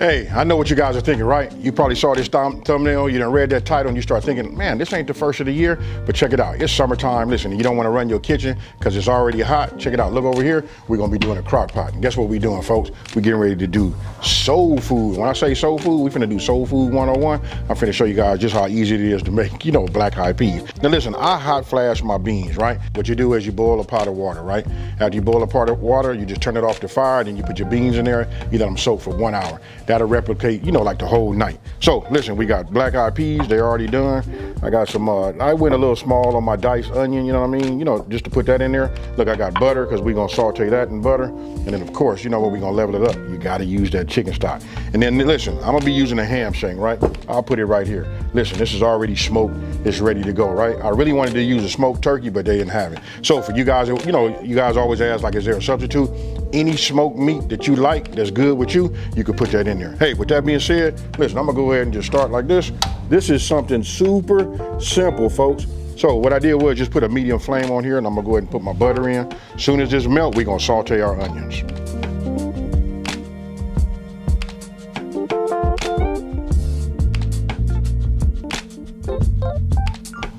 Hey, I know what you guys are thinking, right? You probably saw this thumbnail, you done read that title, and you start thinking, man, this ain't the first of the year, but check it out. It's summertime. Listen, you don't want to run your kitchen because it's already hot. Check it out. Look over here. We're going to be doing a crock pot. And guess what we're doing, folks? We're getting ready to do soul food. When I say soul food, we're finna do soul food 101. I'm finna show you guys just how easy it is to make, black eyed peas. Now listen, I hot flash my beans, right? What you do is you boil a pot of water, right? After you boil a pot of water, you just turn it off the fire, then you put your beans in there, you let them soak for 1 hour. That'll replicate, like the whole night. So listen, we got black eyed peas, they're already done. I got some, I went a little small on my diced onion, you know what I mean? Just to put that in there. Look, I got butter, because we're gonna saute that in butter. And then of course, we're gonna level it up. You gotta use that chicken stock. And then listen, I'm gonna be using a ham shank, right? I'll put it right here. Listen, this is already smoked, it's ready to go, right? I really wanted to use a smoked turkey, but they didn't have it. So for you guys, you guys always ask, like, is there a substitute? Any smoked meat that you like, that's good with you, you could put that in there. Hey, with that being said, listen, I'm gonna go ahead and just start like this. This is something super simple, folks. So what I did was just put a medium flame on here, and I'm gonna go ahead and put my butter in. As soon as this melts, we're gonna saute our onions.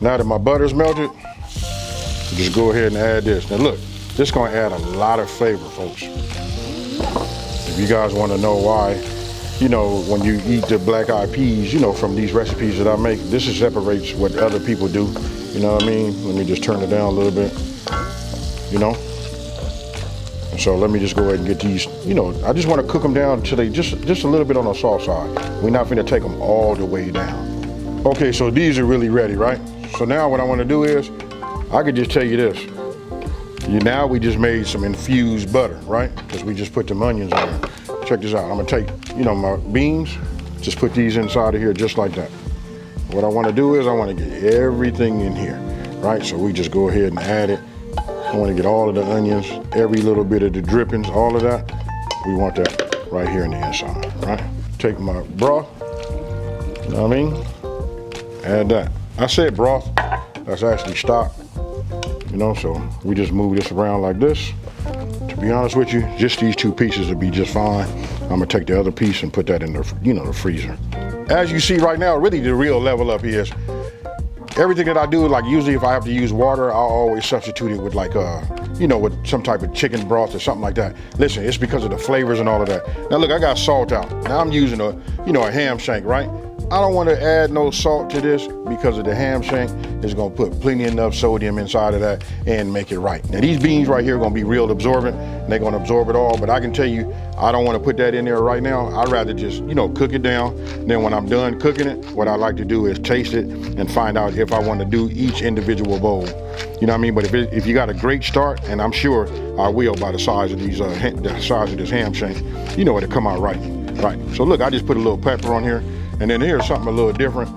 Now that my butter's melted, just go ahead and add this. Now look, this is gonna add a lot of flavor, folks. If you guys wanna know why, when you eat the black eyed peas, from these recipes that I make, this separates what other people do. You know what I mean? Let me just turn it down a little bit, And so let me just go ahead and get these, I just wanna cook them down until they just a little bit on the soft side. We're not gonna take them all the way down. Okay, so these are really ready, right? So now what I wanna do is, I could just tell you this. Now we just made some infused butter, right? Because we just put the onions in there. Check this out. I'm gonna take, my beans, just put these inside of here just like that. What I wanna do is I wanna get everything in here, right? So we just go ahead and add it. I wanna get all of the onions, every little bit of the drippings, all of that. We want that right here in the inside, right? Take my broth, you know what I mean? Add that. I said broth, that's actually stock. So we just move this around like this. To be honest with you, just these two pieces would be just fine. I'm gonna take the other piece and put that in the, the freezer. As you see right now, really the real level up is, everything that I do, like usually if I have to use water, I'll always substitute it with like, with some type of chicken broth or something like that. Listen, it's because of the flavors and all of that. Now look, I got salt out. Now I'm using a ham shank, right? I don't want to add no salt to this because of the ham shank is going to put plenty enough sodium inside of that and make it right. Now these beans right here are going to be real absorbent and they're going to absorb it all, but I can tell you, I don't want to put that in there right now. I'd rather just, cook it down. Then when I'm done cooking it, what I like to do is taste it and find out if I want to do each individual bowl. You know what I mean? But if you got a great start, and I'm sure I will by the size of these, the size of this ham shank, it'll come out right. Right. So look, I just put a little pepper on here. And then here's something a little different.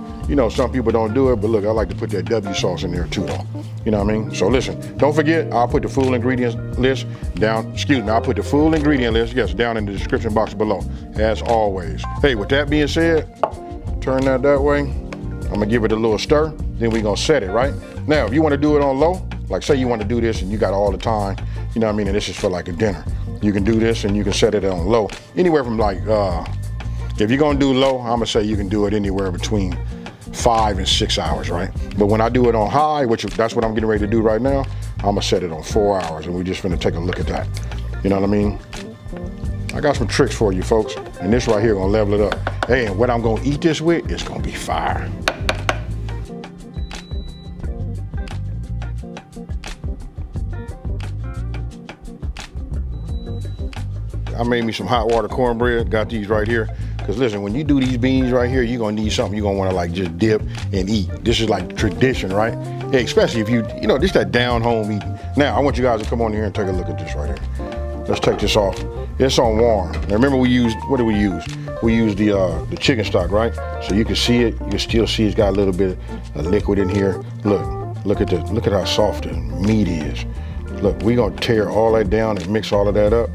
Some people don't do it, but look, I like to put that W sauce in there too, though. You know what I mean? So listen, don't forget, I'll put the full ingredients list down, I'll put the full ingredient list, yes, down in the description box below, as always. Hey, with that being said, turn that way. I'm gonna give it a little stir, then we're gonna set it, right? Now, if you wanna do it on low, like say you wanna do this and you got all the time, you know what I mean, and this is for like a dinner. You can do this and you can set it on low, anywhere from like, if you're gonna do low, I'm gonna say you can do it anywhere between 5 and 6 hours, right? But when I do it on high, which that's what I'm getting ready to do right now, I'm gonna set it on 4 hours, and we're just gonna take a look at that. You know what I mean? I got some tricks for you folks, and this right here gonna level it up. Hey, and what I'm gonna eat this with, it's gonna be fire. I made me some hot water cornbread, got these right here. Because listen, when you do these beans right here, you're gonna need something you're gonna wanna like just dip and eat. This is like tradition, right? Hey, especially if this that down home eating. Now, I want you guys to come on here and take a look at this right here. Let's take this off. It's on warm. Now remember what did we use? We used the chicken stock, right? So you can see it, you can still see it's got a little bit of liquid in here. Look at this, look at how soft the meat is. Look, we're gonna tear all that down and mix all of that up.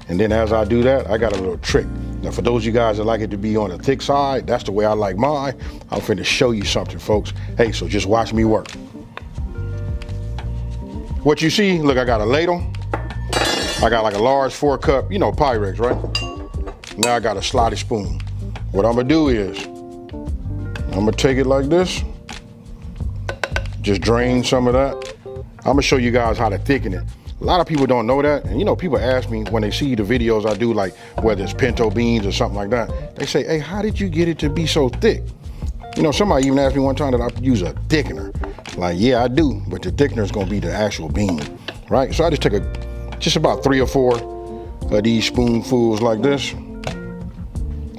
And then as I do that, I got a little trick. Now for those of you guys that like it to be on the thick side, that's the way I like mine. I'm finna show you something, folks. Hey, so just watch me work. What you see, look, I got a ladle. I got like a large 4-cup, Pyrex, right? Now I got a slotted spoon. What I'm gonna do is, I'm gonna take it like this, just drain some of that. I'm gonna show you guys how to thicken it. A lot of people don't know that, and you know, people ask me when they see the videos I do, like whether it's pinto beans or something like that, they say, hey, how did you get it to be so thick? You know, somebody even asked me one time that I use a thickener. Like, yeah, I do, but the thickener is gonna be the actual bean, right? So I just take just about 3 or 4 of these spoonfuls like this.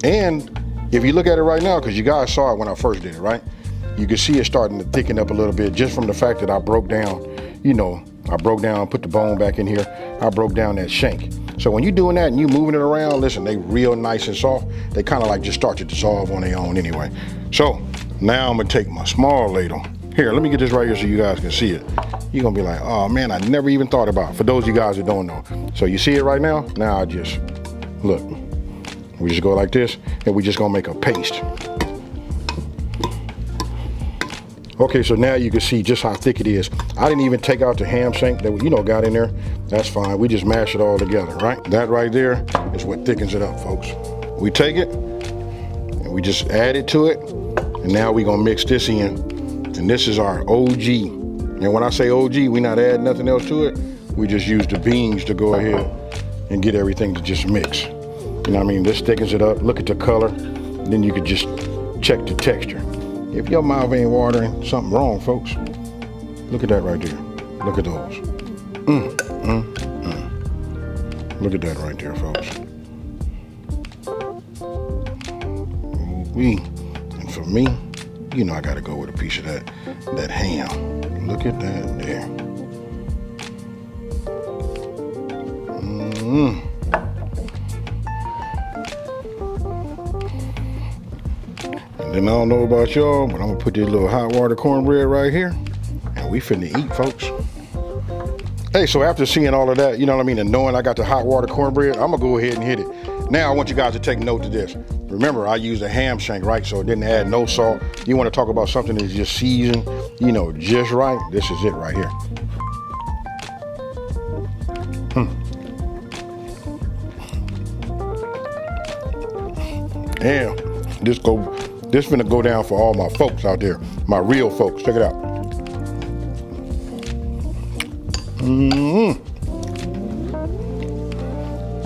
And if you look at it right now, because you guys saw it when I first did it, right? You can see it starting to thicken up a little bit just from the fact that I broke down, you know, put the bone back in here. I broke down that shank. So when you're doing that and you moving it around, listen, they real nice and soft. They kind of like just start to dissolve on their own anyway. So now I'm gonna take my small ladle. Here, let me get this right here so you guys can see it. You're gonna be like, oh man, I never even thought about it. For those of you guys that don't know. So you see it right now? Now I just, look, we just go like this and we just gonna make a paste. Okay, so now you can see just how thick it is. I didn't even take out the ham shank that, you know, got in there. That's fine, we just mash it all together, right? That right there is what thickens it up, folks. We take it and we just add it to it. And now we gonna mix this in. And this is our OG. And when I say OG, we not add nothing else to it. We just use the beans to go ahead and get everything to just mix. You know what I mean? This thickens it up. Look at the color. Then you could just check the texture. If your mouth ain't watering, something wrong, folks. Look at that right there. Look at those. Look at that right there, folks. Ooh-wee. And for me, you know I gotta go with a piece of that ham. Look at that there. And then I don't know about y'all, but I'm gonna put this little hot water cornbread right here, and we finna eat, folks. Hey, so after seeing all of that, you know what I mean, and knowing I got the hot water cornbread, I'm gonna go ahead and hit it. Now I want you guys to take note of this. Remember, I used a ham shank, right? So it didn't add no salt. You want to talk about something that's just seasoned, you know, just right? This is it right here. And this finna go down for all my folks out there, my real folks. Check it out.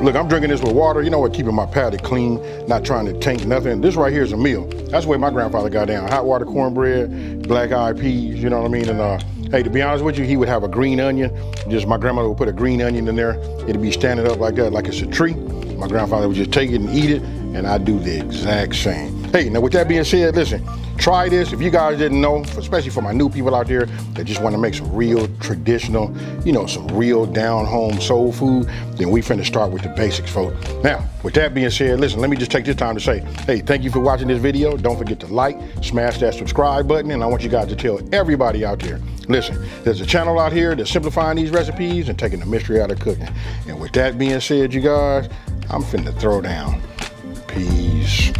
Look, I'm drinking this with water, you know what, keeping my palate clean, not trying to taint nothing. This right here is a meal. That's the way my grandfather got down. Hot water cornbread, black-eyed peas, you know what I mean? And hey, to be honest with you, he would have a green onion. Just my grandmother would put a green onion in there. It'd be standing up like that, like it's a tree. My grandfather would just take it and eat it, and I do the exact same. Hey, now with that being said, listen, try this. If you guys didn't know, especially for my new people out there that just want to make some real traditional, you know, some real down-home soul food, then we finna start with the basics, folks. Now, with that being said, listen, let me just take this time to say, hey, thank you for watching this video. Don't forget to like, smash that subscribe button, and I want you guys to tell everybody out there, listen, there's a channel out here that's simplifying these recipes and taking the mystery out of cooking. And with that being said, you guys, I'm finna throw down. Peace.